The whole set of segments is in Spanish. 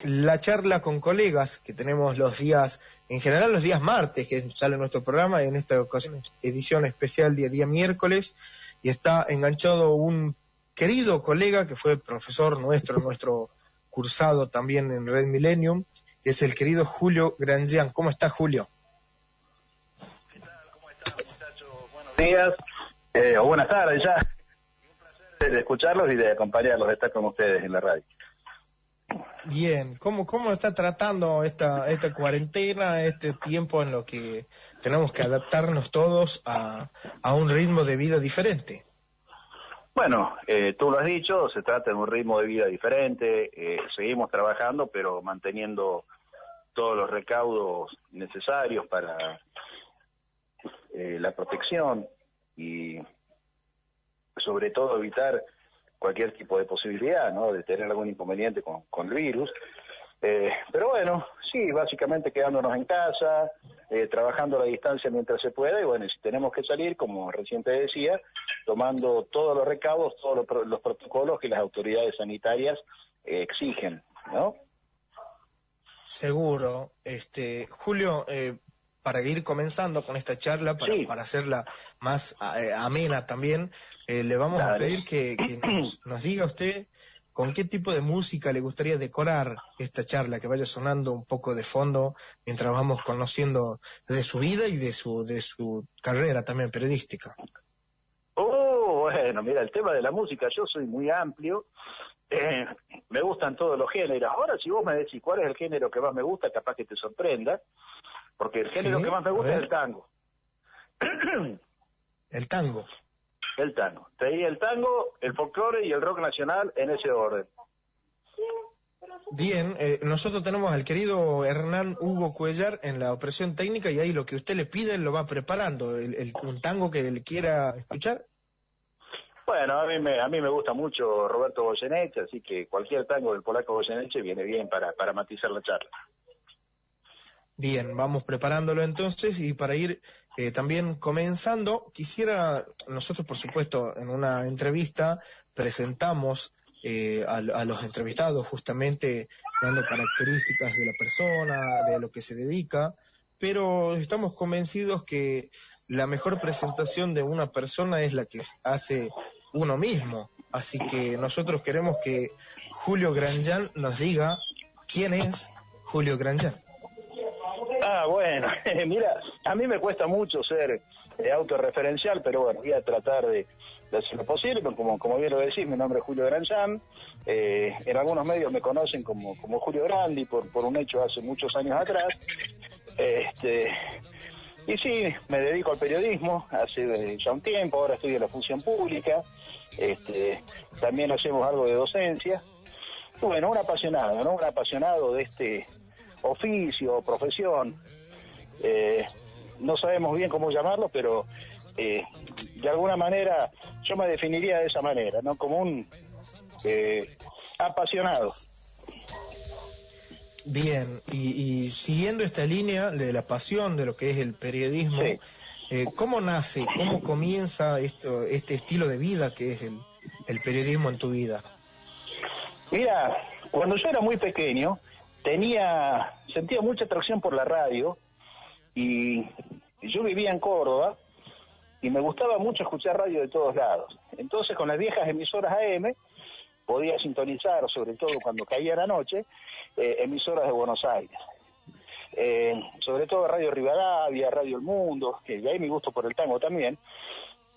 La charla con colegas que tenemos los días, en general los días martes, que sale nuestro programa, en esta ocasión edición especial día miércoles, y está enganchado un querido colega que fue profesor nuestro cursado también en Red Millennium, que es el querido Julio Grangian. ¿Cómo está, Julio? ¿Qué tal? ¿Cómo están, muchachos? Buenos días, o buenas tardes ya. Un placer de escucharlos y de acompañarlos, de estar con ustedes en la radio. Bien, ¿cómo está tratando esta cuarentena, este tiempo en lo que tenemos que adaptarnos todos a un ritmo de vida diferente? Bueno, tú lo has dicho, se trata de un ritmo de vida diferente, seguimos trabajando, pero manteniendo todos los recaudos necesarios para la protección y sobre todo evitar cualquier tipo de posibilidad, ¿no?, de tener algún inconveniente con el virus. Pero bueno, sí, básicamente quedándonos en casa, trabajando a la distancia mientras se pueda, y bueno, si tenemos que salir, como recién te decía, tomando todos los recaudos, todos los protocolos que las autoridades sanitarias exigen, ¿no? Seguro. Julio, para ir comenzando con esta charla, Sí. para hacerla más amena también, le vamos a pedir que nos diga usted con qué tipo de música le gustaría decorar esta charla, que vaya sonando un poco de fondo mientras vamos conociendo de su vida y de su carrera también periodística. Bueno, mira, el tema de la música, yo soy muy amplio, me gustan todos los géneros. Ahora, si vos me decís cuál es el género que más me gusta, capaz que te sorprenda, porque el género que más me gusta es el tango. El tango. El tango. Te di el tango, el folclore y el rock nacional en ese orden. Bien, nosotros tenemos al querido Hernán Hugo Cuellar en la operación técnica, y ahí lo que usted le pide él lo va preparando. Un tango que le quiera escuchar. Bueno, a mí me gusta mucho Roberto Goyeneche, así que cualquier tango del polaco Goyeneche viene bien para matizar la charla. Bien, vamos preparándolo entonces, y para ir también comenzando, nosotros por supuesto en una entrevista presentamos a los entrevistados, justamente dando características de la persona, de lo que se dedica, pero estamos convencidos que la mejor presentación de una persona es la que hace uno mismo, así que nosotros queremos que Julio Grangian nos diga quién es Julio Grangian. Bueno, mira, a mí me cuesta mucho ser autorreferencial, pero bueno, voy a tratar de hacer lo posible, como bien lo decís, mi nombre es Julio Grangian, en algunos medios me conocen como Julio Grandi, por un hecho hace muchos años atrás, y sí, me dedico al periodismo hace ya un tiempo, ahora estudio la función pública, también hacemos algo de docencia, y bueno, un apasionado, ¿no? Un apasionado de este oficio o profesión, no sabemos bien cómo llamarlo, pero de alguna manera yo me definiría de esa manera, ¿no? Como un apasionado. Bien, y siguiendo esta línea de la pasión de lo que es el periodismo, sí. ¿Cómo nace, cómo comienza este estilo de vida que es el periodismo en tu vida? Mira, cuando yo era muy pequeño, sentía mucha atracción por la radio, y yo vivía en Córdoba y me gustaba mucho escuchar radio de todos lados. Entonces, con las viejas emisoras AM podía sintonizar, sobre todo cuando caía la noche, emisoras de Buenos Aires, sobre todo Radio Rivadavia, Radio El Mundo, que de ahí mi gusto por el tango también,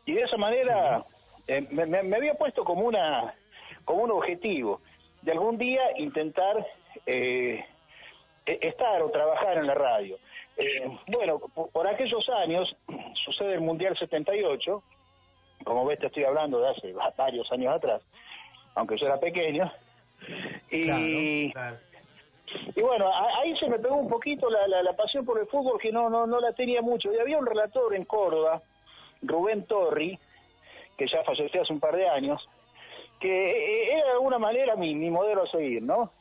y de esa manera sí. Me había puesto como un objetivo de algún día intentar estar o trabajar en la radio. Bueno, por aquellos años sucede el Mundial 78, como ves te estoy hablando de hace varios años atrás, aunque yo era pequeño, y, claro. Y bueno, ahí se me pegó un poquito la pasión por el fútbol, que no la tenía mucho, y había un relator en Córdoba, Rubén Torri, que ya falleció hace un par de años, que era de alguna manera mi modelo a seguir, ¿no?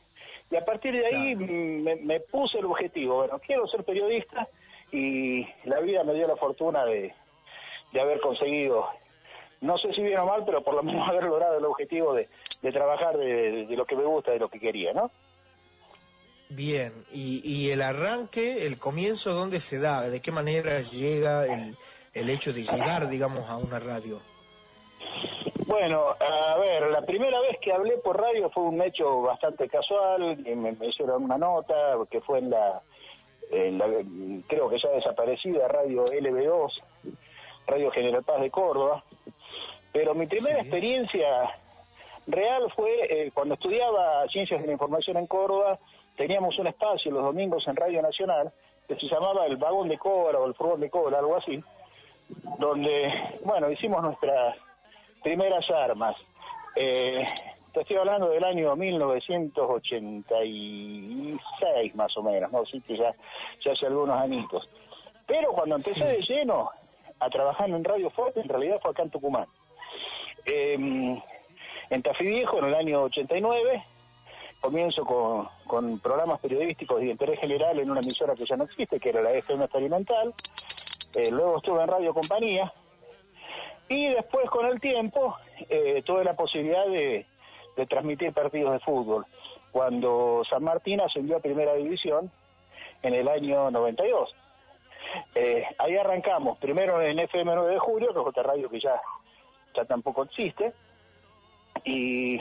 Y a partir de ahí me puse el objetivo, bueno, quiero ser periodista, y la vida me dio la fortuna de haber conseguido, no sé si bien o mal, pero por lo menos haber logrado el objetivo de trabajar de lo que me gusta, de lo que quería, ¿no? Bien, y el arranque, el comienzo, ¿dónde se da? ¿De qué manera llega el hecho de llegar, digamos, a una radio? Bueno, a ver, la primera vez que hablé por radio fue un hecho bastante casual, y me hicieron una nota que fue en la creo que ya desaparecida Radio LB2, Radio General Paz de Córdoba, pero mi primera experiencia real fue cuando estudiaba Ciencias de la Información en Córdoba. Teníamos un espacio los domingos en Radio Nacional que se llamaba el Vagón de Cobra o el Furgón de Cobra, algo así, donde, bueno, hicimos nuestras primeras armas. Te estoy hablando del año 1986 más o menos, ¿no? Sí, que ya hace algunos añitos. Pero cuando empecé de lleno a trabajar en Radio Fuerte, en realidad fue acá en Tucumán. En Tafí Viejo, en el año 89, comienzo con programas periodísticos de interés general en una emisora que ya no existe, que era la FM Experimental. Luego estuve en Radio Compañía. Y después, con el tiempo, tuve la posibilidad de transmitir partidos de fútbol, cuando San Martín ascendió a Primera División en el año 92. Ahí arrancamos, primero en FM 9 de Julio, que es otra radio que ya tampoco existe, y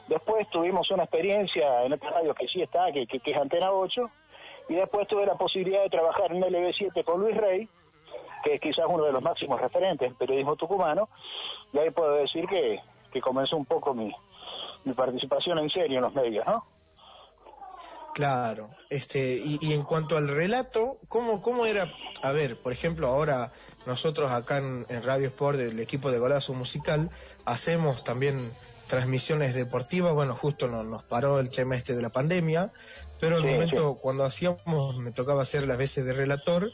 después tuvimos una experiencia en otra radio que sí está, que es Antena 8, y después tuve la posibilidad de trabajar en LB7 con Luis Rey, que es quizás uno de los máximos referentes del periodismo tucumano, y ahí puedo decir que comenzó un poco mi participación en serio en los medios, ¿no? Claro, y en cuanto al relato, ¿cómo era? A ver, por ejemplo, ahora nosotros acá en Radio Sport, el equipo de Golazo Musical, hacemos también transmisiones deportivas. Bueno, justo nos paró el tema de la pandemia, pero el momento cuando hacíamos, me tocaba hacer las veces de relator,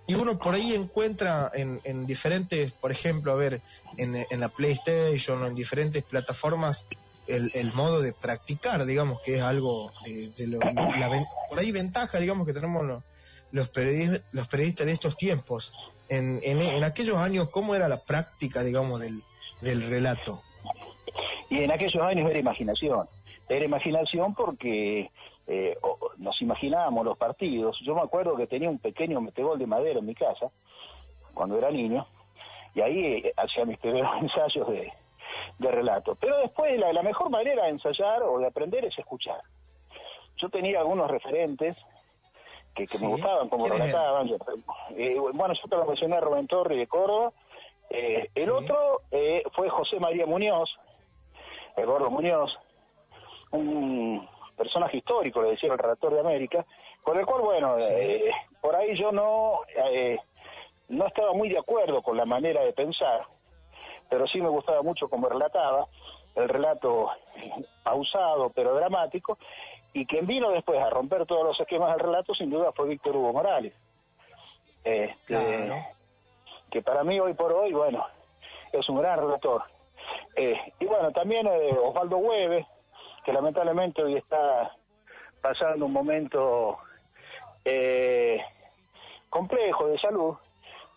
y uno por ahí encuentra en diferentes, por ejemplo, a ver, en la PlayStation o en diferentes plataformas, el modo de practicar, digamos, que es algo por ahí ventaja, digamos, que tenemos los periodistas de estos tiempos. En aquellos años, ¿cómo era la práctica, digamos, del relato? Y en aquellos años era imaginación porque nos imaginábamos los partidos. Yo me acuerdo que tenía un pequeño metegol de madera en mi casa, cuando era niño, y ahí hacía mis primeros ensayos de relato. Pero después la mejor manera de ensayar o de aprender es escuchar. Yo tenía algunos referentes que me gustaban, como relataban. Bueno, yo te lo mencioné a Rubén Torri de Córdoba. El otro fue José María Muñoz, el Gordo Muñoz, un personaje histórico, le decía el relator de América, con el cual, bueno, por ahí yo no estaba muy de acuerdo con la manera de pensar, pero sí me gustaba mucho cómo relataba, el relato pausado pero dramático, y quien vino después a romper todos los esquemas del relato sin duda fue Víctor Hugo Morales, claro, que para mí hoy por hoy, bueno, es un gran relator. Y bueno, también Osvaldo Hueve, que lamentablemente hoy está pasando un momento complejo de salud,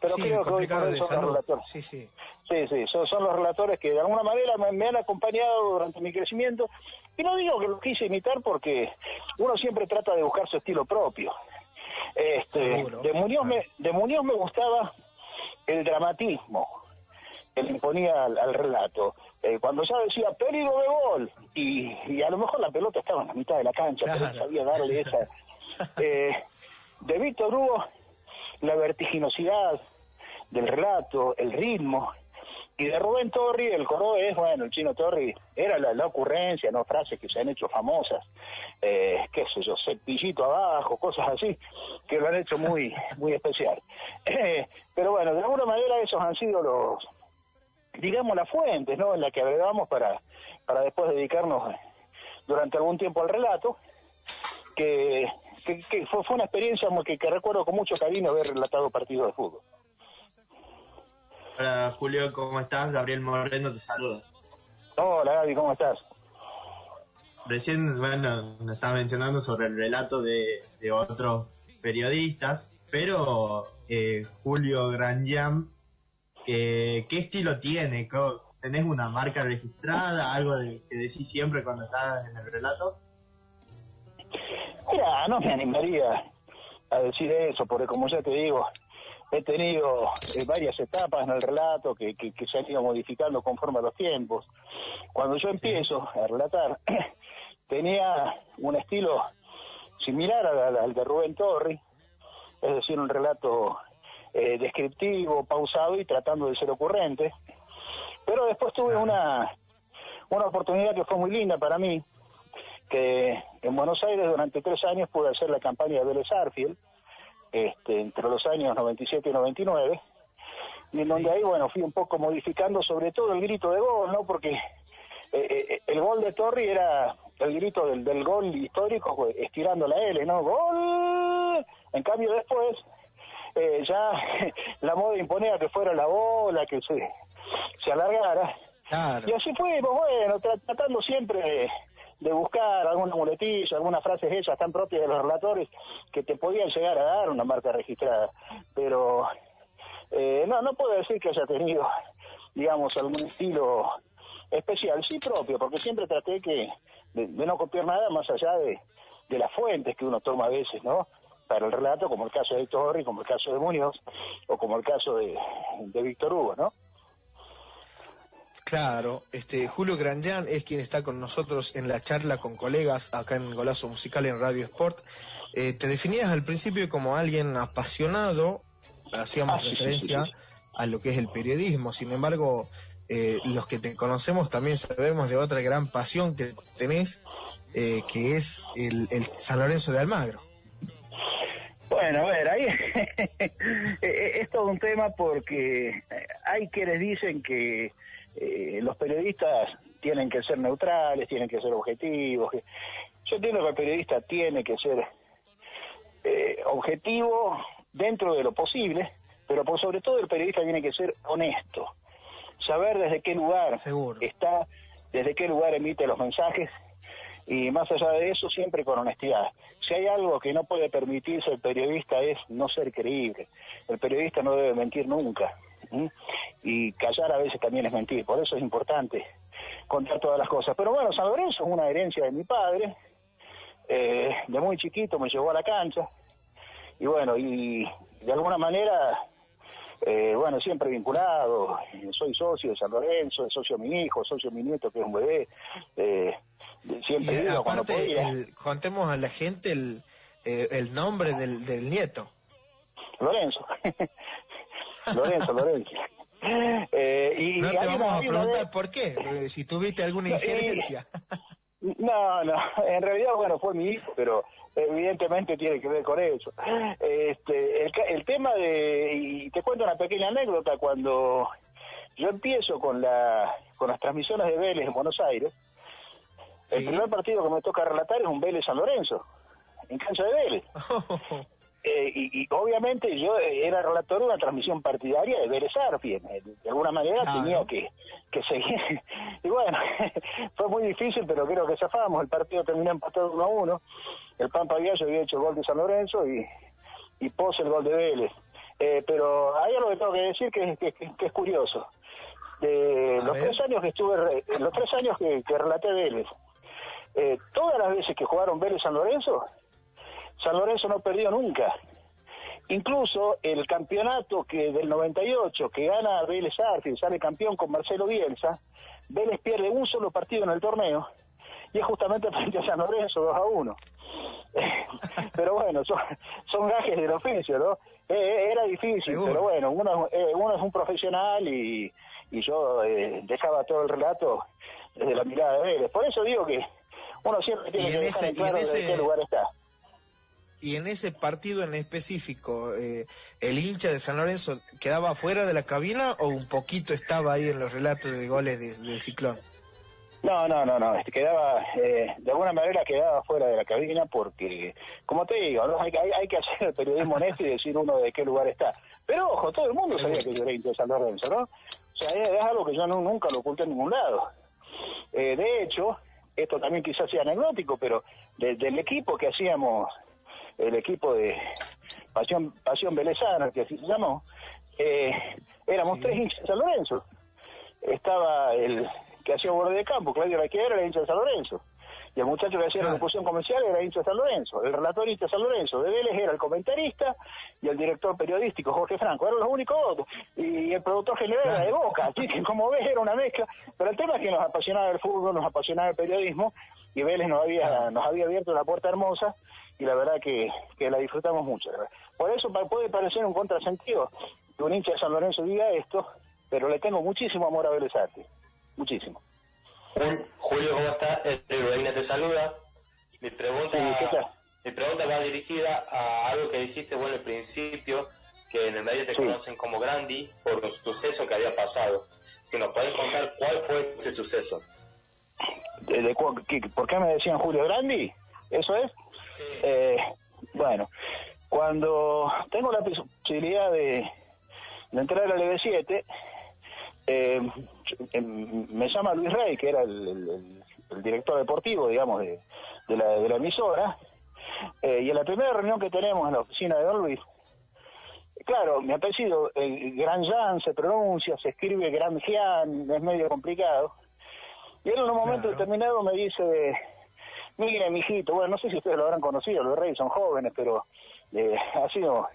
pero creo que hoy por hoy son los relatores. Sí, son los relatores que de alguna manera me han acompañado durante mi crecimiento, y no digo que los quise imitar porque uno siempre trata de buscar su estilo propio. De Muñoz me gustaba el dramatismo que le imponía al relato. Cuando ya decía peligro de gol, y a lo mejor la pelota estaba en la mitad de la cancha, pero él sabía darle esa. De Víctor Hugo, la vertiginosidad del relato, el ritmo, y de Rubén Torri, el cordobés, bueno, el Chino Torri, era la ocurrencia, no frases que se han hecho famosas, qué sé yo, cepillito abajo, cosas así, que lo han hecho muy, muy especial. Pero bueno, de alguna manera esos han sido digamos, las fuentes, ¿no?, en la que agregamos para después dedicarnos durante algún tiempo al relato, que fue una experiencia que recuerdo con mucho cariño haber relatado partidos de fútbol. Hola Julio, ¿cómo estás? Gabriel Moreno te saluda. Hola Gaby, ¿cómo estás? Recién, bueno, nos estaba mencionando sobre el relato de otros periodistas, pero Julio Granjam, ¿qué estilo tiene? ¿Tenés una marca registrada? ¿Algo que decís siempre cuando estás en el relato? Mira, no me animaría a decir eso, porque como ya te digo, he tenido varias etapas en el relato que se han ido modificando conforme a los tiempos. Cuando yo empiezo a relatar, tenía un estilo similar al de Rubén Torri, es decir, un relato descriptivo, pausado y tratando de ser ocurrente. Pero después tuve una oportunidad que fue muy linda para mí, que en Buenos Aires durante 3 años pude hacer la campaña de Vélez Arfield, entre los años 97 y 99, y en donde ahí, bueno, fui un poco modificando sobre todo el grito de gol, ¿no? Porque el gol de Torri era el grito del gol histórico, estirando la L, ¿no? ¡Gol! En cambio después, ya la moda imponía que fuera la bola, que se alargara. Claro. Y así fuimos, bueno, tratando siempre de buscar alguna muletilla, algunas frases hechas tan propias de los relatores que te podían llegar a dar una marca registrada. Pero no puedo decir que haya tenido, digamos, algún estilo especial, sí propio, porque siempre traté de no copiar nada más allá de las fuentes que uno toma a veces, ¿no? Para el relato, como el caso de Torri, como el caso de Muñoz, o como el caso de Víctor Hugo, ¿no? Claro, Julio Granjan es quien está con nosotros en la charla con colegas acá en Golazo Musical en Radio Sport. Te definías al principio como alguien apasionado, hacíamos referencia a lo que es el periodismo, sin embargo, los que te conocemos también sabemos de otra gran pasión que tenés, que es el San Lorenzo de Almagro. Bueno, a ver, ahí es todo un tema porque hay quienes dicen que los periodistas tienen que ser neutrales, tienen que ser objetivos. Yo entiendo que el periodista tiene que ser objetivo dentro de lo posible, pero por sobre todo el periodista tiene que ser honesto, saber desde qué lugar está, desde qué lugar emite los mensajes, y más allá de eso siempre con honestidad. Si hay algo que no puede permitirse el periodista es no ser creíble. El periodista no debe mentir nunca. Y callar a veces también es mentir, por eso es importante contar todas las cosas. Pero bueno, San Lorenzo es una herencia de mi padre, de muy chiquito me llevó a la cancha, y bueno, y de alguna manera, bueno, siempre vinculado, soy socio de San Lorenzo, es socio de mi hijo, socio de mi nieto que es un bebé, siempre y digo aparte, cuando podía. contemos a la gente el nombre del nieto. Lorenzo. Lorenzo. No te vamos a preguntar por qué, si tuviste alguna injerencia. No, en realidad, bueno, fue mi hijo, pero evidentemente tiene que ver con eso. El tema y te cuento una pequeña anécdota, cuando yo empiezo con las transmisiones de Vélez en Buenos Aires, el primer partido que me toca relatar es un Vélez San Lorenzo, en cancha de Vélez. Y obviamente yo era relator de una transmisión partidaria de Vélez Arfield, de alguna manera tenía que seguir, y bueno, fue muy difícil, pero creo que zafamos. El partido terminó empatado 1-1, el Pampa Viallo había hecho el gol de San Lorenzo y Pose el gol de Vélez, pero hay algo que tengo que decir que es curioso. Los 3 años que estuve, los 3 años que relaté Vélez, todas las veces que jugaron Vélez San Lorenzo no perdió nunca. Incluso el campeonato del 98 que gana Vélez Arfield, sale campeón con Marcelo Bielsa, Vélez pierde un solo partido en el torneo y es justamente frente a San Lorenzo 2-1. Pero bueno, son gajes del oficio, ¿no? Era difícil, seguro. Pero bueno, uno es un profesional y yo dejaba todo el relato desde la mirada de Vélez. Por eso digo que uno siempre tiene que dejar en claro de qué lugar está. Y en ese partido en específico, ¿el hincha de San Lorenzo quedaba fuera de la cabina o un poquito estaba ahí en los relatos de goles del Ciclón? No, quedaba, de alguna manera quedaba fuera de la cabina porque, como te digo, ¿no? hay que hacer el periodismo honesto y decir uno de qué lugar está. Pero ojo, todo el mundo sabía que yo era hincha de San Lorenzo, ¿no? O sea, es algo que yo nunca lo oculté en ningún lado. De hecho, esto también quizás sea anecdótico, pero del equipo que hacíamos, el equipo de Pasión Velezana, que así se llamó, éramos 3 hinchas de San Lorenzo. Estaba el que hacía borde de campo, Claudio Raquel, era hincha de San Lorenzo. y el muchacho que hacía la locución comercial era hincha de San Lorenzo, el relator hincha de San Lorenzo, de Vélez era el comentarista y el director periodístico Jorge Franco, eran los únicos dos, y el productor general era de Boca, así que como ves era una mezcla, pero el tema es que nos apasionaba el fútbol, nos apasionaba el periodismo, y Vélez nos había abierto una puerta hermosa, y la verdad que la disfrutamos mucho. Por eso puede parecer un contrasentido que un hincha de San Lorenzo diga esto, pero le tengo muchísimo amor a Vélez Sarsfield, muchísimo. Julio, ¿cómo estás? Reina te saluda. Mi pregunta va dirigida a algo que dijiste al principio, que en el medio te conocen como Grandi por un suceso que había pasado. Si nos podés contar cuál fue ese suceso. ¿Por qué me decían Julio Grandi? ¿Eso es? Sí. Bueno, cuando tengo la posibilidad de entrar al EB7, me llama Luis Rey, que era el director deportivo, digamos, de la emisora, y en la primera reunión que tenemos en la oficina de Don Luis, claro, mi apellido, Grandjean se pronuncia, se escribe Grandjean, es medio complicado, y él en un momento determinado me dice, mire, mijito, bueno, no sé si ustedes lo habrán conocido, los Reyes son jóvenes, pero ha sido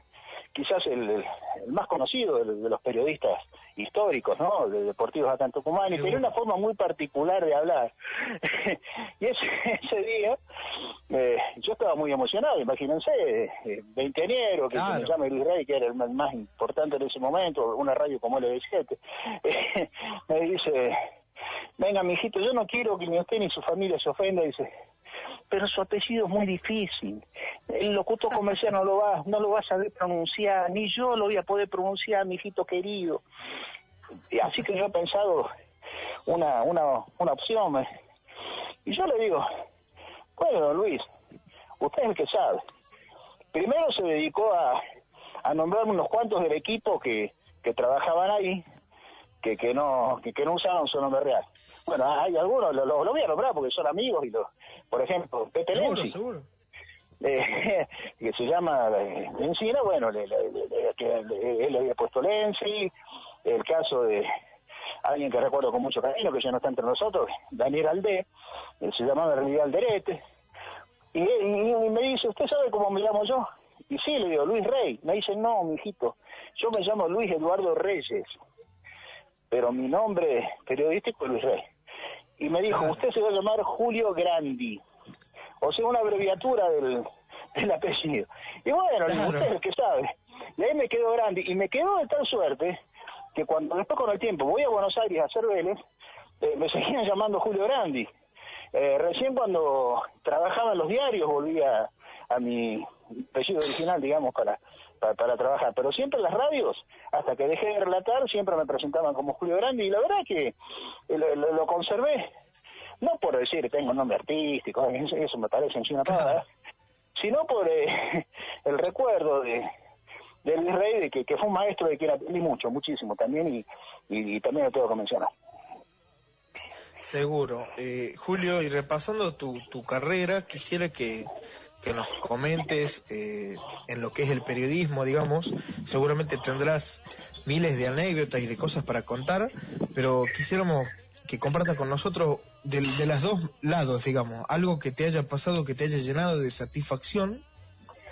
quizás el más conocido de los periodistas históricos, ¿no?, de deportivos acá en Tucumán, y tenía una forma muy particular de hablar. Y ese día yo estaba muy emocionado, imagínense, veinteañero, que se me llama Luis Rey, que era el más importante en ese momento, una radio como LB7, me dice, venga, mijito, yo no quiero que ni usted ni su familia se ofenda, dice, pero su apellido es muy difícil, el locutor comercial no lo va a saber pronunciar, ni yo lo voy a poder pronunciar, mijito querido. Y así que yo he pensado una opción, y yo le digo, bueno, don Luis, usted es el que sabe. Primero se dedicó a nombrarme unos cuantos del equipo que trabajaban ahí, que no usaban su nombre real. Bueno, hay algunos, lo voy a nombrar porque son amigos, por ejemplo, Pepe Lenzi, que se llama Encina, bueno, él le había puesto Lenzi, el caso de alguien que recuerdo con mucho cariño, que ya no está entre nosotros, Daniel Aldé, se llamaba en realidad Alderete, y me dice, ¿usted sabe cómo me llamo yo? Y sí, le digo, Luis Rey. Me dice, no, mijito, yo me llamo Luis Eduardo Reyes, pero mi nombre periodístico es Luis Rey. Y me dijo, usted se va a llamar Julio Grandi, o sea, una abreviatura del apellido. Y bueno, usted es el que sabe. Y ahí me quedó Grandi, y me quedó de tal suerte que cuando después con el tiempo voy a Buenos Aires a hacer Vélez, me seguían llamando Julio Grandi. Recién cuando trabajaba en los diarios volví a mi apellido original, digamos, para trabajar, pero siempre en las radios, hasta que dejé de relatar, siempre me presentaban como Julio Grandi, y la verdad que lo conservé, no por decir que tengo un nombre artístico, eso me parece encima nada, sino por el recuerdo de Luis Rey, de que fue un maestro de quien aprendí muchísimo también, y también lo tengo que mencionar. Seguro. Julio, y repasando tu carrera, quisiera que nos comentes en lo que es el periodismo, digamos. Seguramente tendrás miles de anécdotas y de cosas para contar, pero quisiéramos que compartas con nosotros de los dos lados, digamos, algo que te haya pasado, que te haya llenado de satisfacción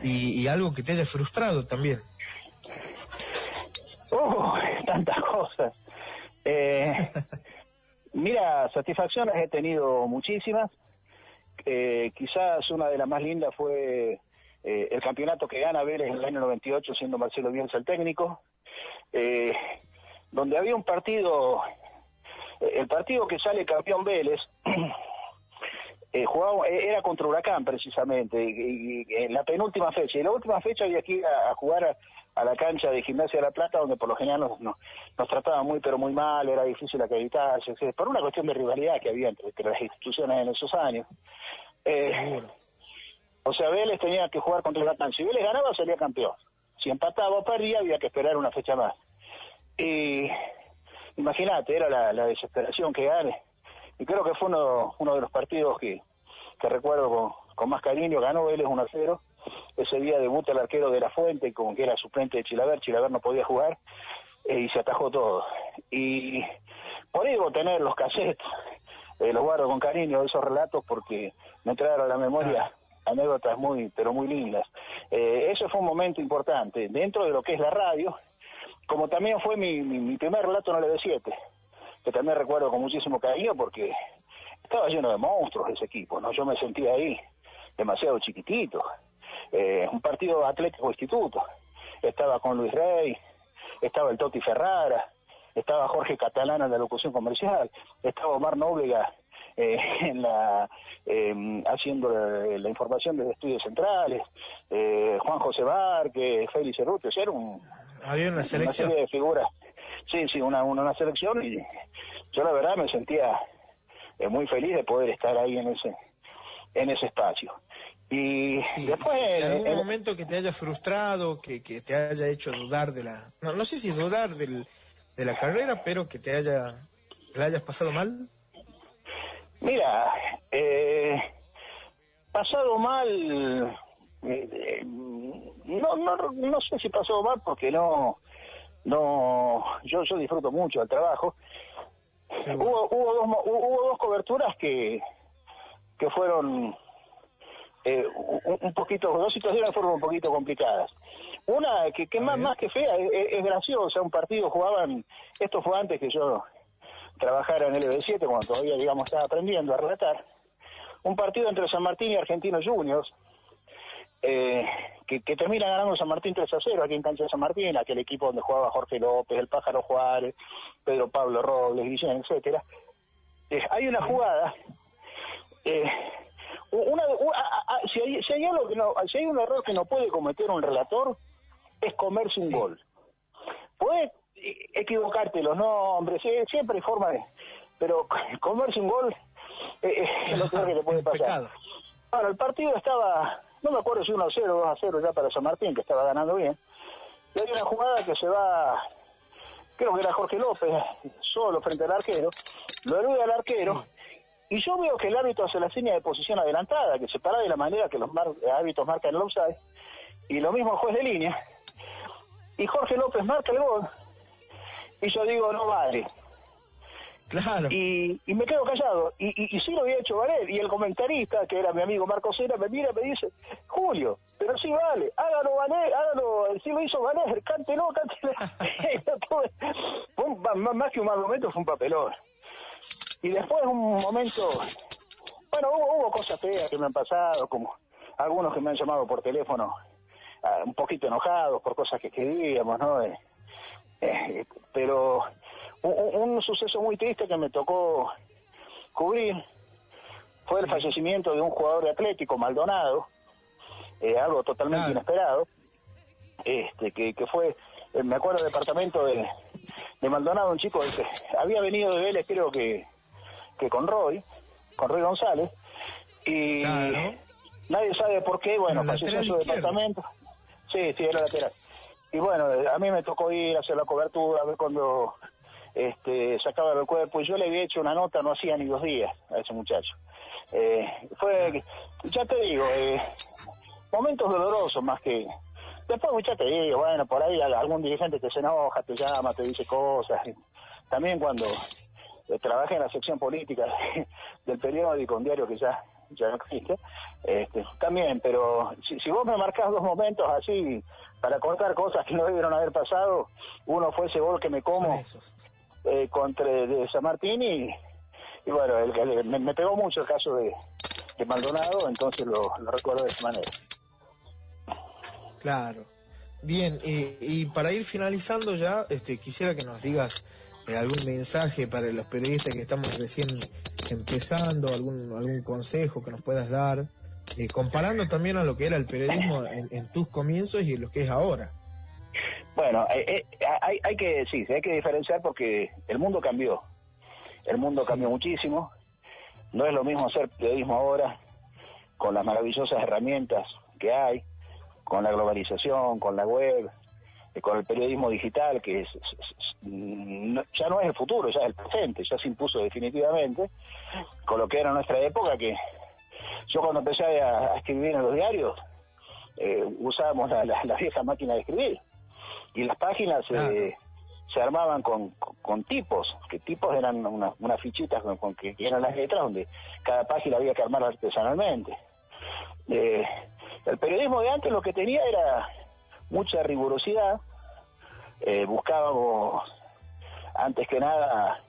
y algo que te haya frustrado también. Tantas cosas. Mira, satisfacciones he tenido muchísimas. Quizás una de las más lindas fue el campeonato que gana Vélez en el año 98, siendo Marcelo Bielsa el técnico, donde había un partido, el partido que sale campeón Vélez, era contra Huracán precisamente, y en la penúltima fecha, y la última fecha había que ir a jugar a la cancha de Gimnasia de La Plata, donde por lo general nos trataban muy pero muy mal, era difícil acreditarse, por una cuestión de rivalidad que había entre las instituciones en esos años. O sea, Vélez tenía que jugar contra Huracán. Si Vélez ganaba, salía campeón. Si empataba o perdía, había que esperar una fecha más. Y imagínate, era la desesperación que gane. Y creo que fue uno de los partidos que recuerdo con más cariño. Ganó Vélez 1-0. Ese día debuta el arquero de La Fuente, como que era suplente de Chilaver no podía jugar, y se atajó todo. Y por ahí debo tener los cassettes los guardo con cariño esos relatos porque me traen a la memoria anécdotas pero muy lindas. Eso fue un momento importante dentro de lo que es la radio, como también fue mi primer relato en el EB7, que también recuerdo con muchísimo cariño porque estaba lleno de monstruos ese equipo, ¿no? Yo me sentía ahí demasiado chiquitito. Un partido Atlético Instituto, estaba con Luis Rey, estaba el Toti Ferrara, estaba Jorge Catalana en la locución comercial, estaba Omar Nóbrega haciendo la información de estudios centrales, Juan José Barque, Félix Cerruti, había una selección. Una serie de figuras, sí, una selección, y yo la verdad me sentía muy feliz de poder estar ahí en ese espacio. Y después... ¿En algún momento que te haya frustrado, que te haya hecho dudar no sé si dudar de la carrera, pero que la hayas pasado mal? Mira, pasado mal, no sé si pasado mal porque yo disfruto mucho del trabajo. Sí, bueno. Hubo dos coberturas que fueron un poquito, dos situaciones fueron un poquito complicadas. Una que más que fea es graciosa. Un partido esto fue antes que yo trabajara en el EB7, cuando todavía, digamos, estaba aprendiendo a relatar. Un partido entre San Martín y Argentinos Juniors, que termina ganando San Martín 3-0 aquí en cancha de San Martín, aquel equipo donde jugaba Jorge López, el Pájaro Juárez, Pedro Pablo Robles, Guillén, etcétera. Hay una jugada, si hay un error que no puede cometer un relator, es comerse un gol. Puedes equivocarte los nombres, siempre hay forma pero comerse un gol es lo peor que te puede pasar. Bueno, el partido estaba, no me acuerdo si 1-0 o 2-0 ya para San Martín, que estaba ganando bien, y hay una jugada que se va, creo que era Jorge López, solo frente al arquero, lo elude al arquero, y yo veo que el árbitro hace la seña de posición adelantada, que se para de la manera que los árbitros marcan el offside, y lo mismo el juez de línea, y Jorge López marca el gol, y yo digo, no vale. Claro. Y me quedo callado, y sí lo había hecho valer, y el comentarista, que era mi amigo Marco Cera, me mira y me dice, Julio, pero sí vale, hágalo valer, sí lo hizo valer, cántelo. Más que un mal momento, fue un papelón. Y después un momento, bueno, hubo cosas feas que me han pasado, como algunos que me han llamado por teléfono, un poquito enojados por cosas que escribíamos, ¿no? Pero un suceso muy triste que me tocó cubrir fue el fallecimiento de un jugador de Atlético, Maldonado, algo totalmente inesperado, que fue, me acuerdo del departamento de Maldonado, un chico que había venido de Vélez, creo que con Roy González, y nadie sabe por qué, bueno, falleció en su departamento. Sí, era lateral. Y bueno, a mí me tocó ir a hacer la cobertura, a ver cuando sacaba el cuerpo, y yo le había hecho una nota, no hacía ni 2 días a ese muchacho. Ya te digo, momentos dolorosos más que... Después ya te digo, bueno, por ahí algún dirigente que se enoja, te llama, te dice cosas. También cuando trabajé en la sección política del periódico, un diario que ya no existe, también, pero si vos me marcás 2 momentos así para contar cosas que no debieron haber pasado, uno fue ese gol que me como contra de San Martín, y bueno, me pegó mucho el caso de Maldonado, entonces lo recuerdo de esa manera. Claro. Bien, y para ir finalizando ya, quisiera que nos digas algún mensaje para los periodistas que estamos recién empezando, algún consejo que nos puedas dar, comparando también a lo que era el periodismo en tus comienzos y en lo que es ahora. Bueno, hay que diferenciar porque el mundo cambió. El mundo cambió muchísimo. No es lo mismo hacer periodismo ahora, con las maravillosas herramientas que hay, con la globalización, con la web, con el periodismo digital, que ya no es el futuro, ya es el presente, ya se impuso definitivamente, con lo que era nuestra época, que yo cuando empecé a escribir en los diarios, usábamos la vieja máquina de escribir, y las páginas se armaban con tipos, que tipos eran unas fichitas con que eran las letras, donde cada página había que armar artesanalmente. El periodismo de antes lo que tenía era mucha rigurosidad. Buscábamos antes que nada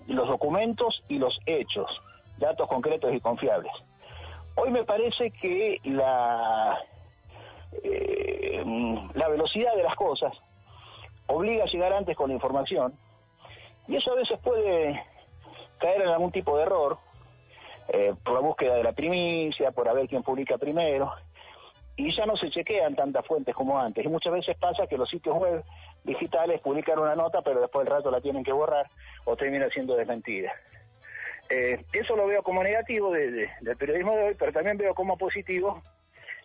los documentos y los hechos, datos concretos y confiables. Hoy me parece que la velocidad de las cosas obliga a llegar antes con la información, y eso a veces puede caer en algún tipo de error, por la búsqueda de la primicia, por a ver quién publica primero, y ya no se chequean tantas fuentes como antes, y muchas veces pasa que los sitios web digitales publican una nota, pero después del rato la tienen que borrar o termina siendo desmentida. Eso lo veo como negativo del periodismo de hoy, pero también veo como positivo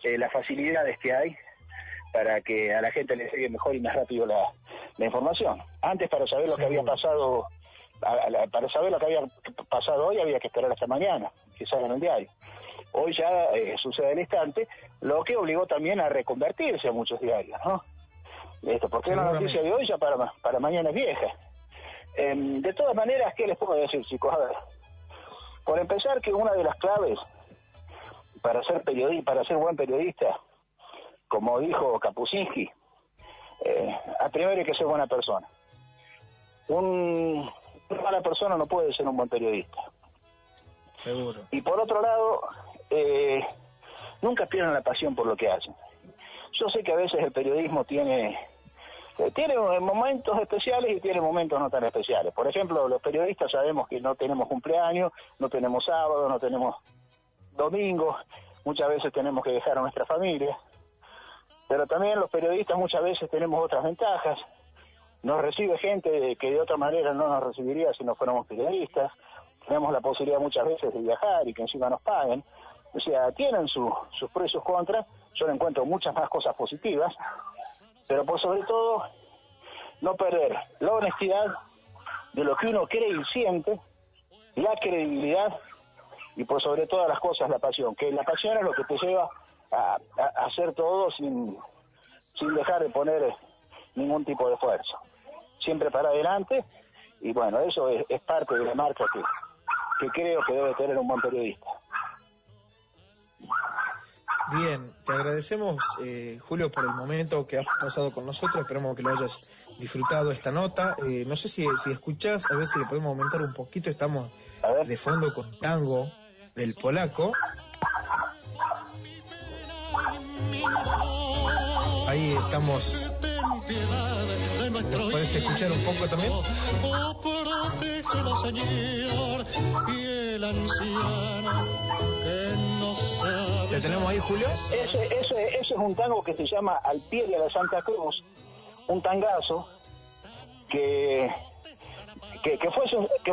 las facilidades que hay para que a la gente le llegue mejor y más rápido la información. Antes, para saber lo que había pasado, para saber lo que había pasado hoy, había que esperar hasta mañana, que salga en el diario. Hoy ya sucede al instante, lo que obligó también a reconvertirse a muchos diarios, ¿no? Porque una noticia de hoy ya para mañana es vieja. De todas maneras, ¿qué les puedo decir, chicos? A ver, por empezar, que una de las claves para ser buen periodista, como dijo Kapuscinski, primero hay que ser buena persona. Una mala persona no puede ser un buen periodista. Seguro. Y por otro lado, nunca pierdan la pasión por lo que hacen. Yo sé que a veces el periodismo tiene momentos especiales y tiene momentos no tan especiales. Por ejemplo, los periodistas sabemos que no tenemos cumpleaños, no tenemos sábado, no tenemos domingo, muchas veces tenemos que dejar a nuestra familia, pero también los periodistas muchas veces tenemos otras ventajas. Nos recibe gente que de otra manera no nos recibiría si no fuéramos periodistas. Tenemos la posibilidad muchas veces de viajar y que encima nos paguen. O sea, tienen sus pros y sus contras. Yo le encuentro muchas más cosas positivas, pero por sobre todo no perder la honestidad de lo que uno cree y siente, la credibilidad y por sobre todas las cosas la pasión, que la pasión es lo que te lleva a hacer todo sin dejar de poner ningún tipo de esfuerzo, siempre para adelante. Y bueno, eso es parte de la marca que creo que debe tener un buen periodista. Bien, te agradecemos, Julio, por el momento que has pasado con nosotros. Esperamos que lo hayas disfrutado esta nota. No sé si escuchás, a ver si le podemos aumentar un poquito. Estamos de fondo con tango del polaco. Ahí estamos. ¿Nos podés escuchar un poco también? ¿Te tenemos ahí, Julio? Ese es un tango que se llama Al pie de la Santa Cruz, un tangazo que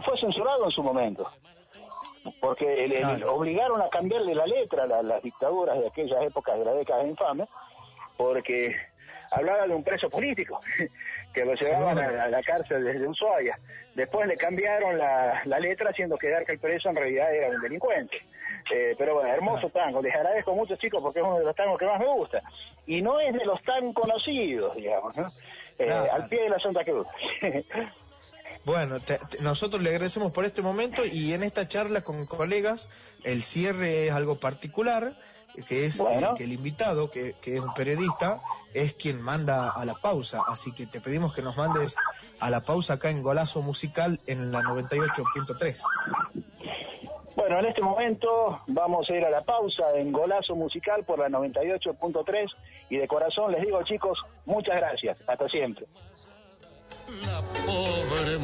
fue censurado en su momento, porque le obligaron a cambiarle la letra a las dictaduras de aquellas épocas de la década infame, porque hablaba de un preso político que lo llevaban a la cárcel desde Ushuaia. Después le cambiaron la letra haciendo quedar que el preso en realidad era un delincuente. Pero bueno, hermoso tango. Les agradezco mucho, chicos, porque es uno de los tangos que más me gusta. Y no es de los tan conocidos, digamos, ¿no? Al pie de la Santa Cruz. Bueno, nosotros le agradecemos por este momento, y en esta charla con colegas el cierre es algo particular, que es que el invitado, que es un periodista, es quien manda a la pausa. Así que te pedimos que nos mandes a la pausa acá en Golazo Musical en la 98.3. Bueno, en este momento vamos a ir a la pausa en Golazo Musical por la 98.3, y de corazón les digo, chicos, muchas gracias. Hasta siempre. La pobre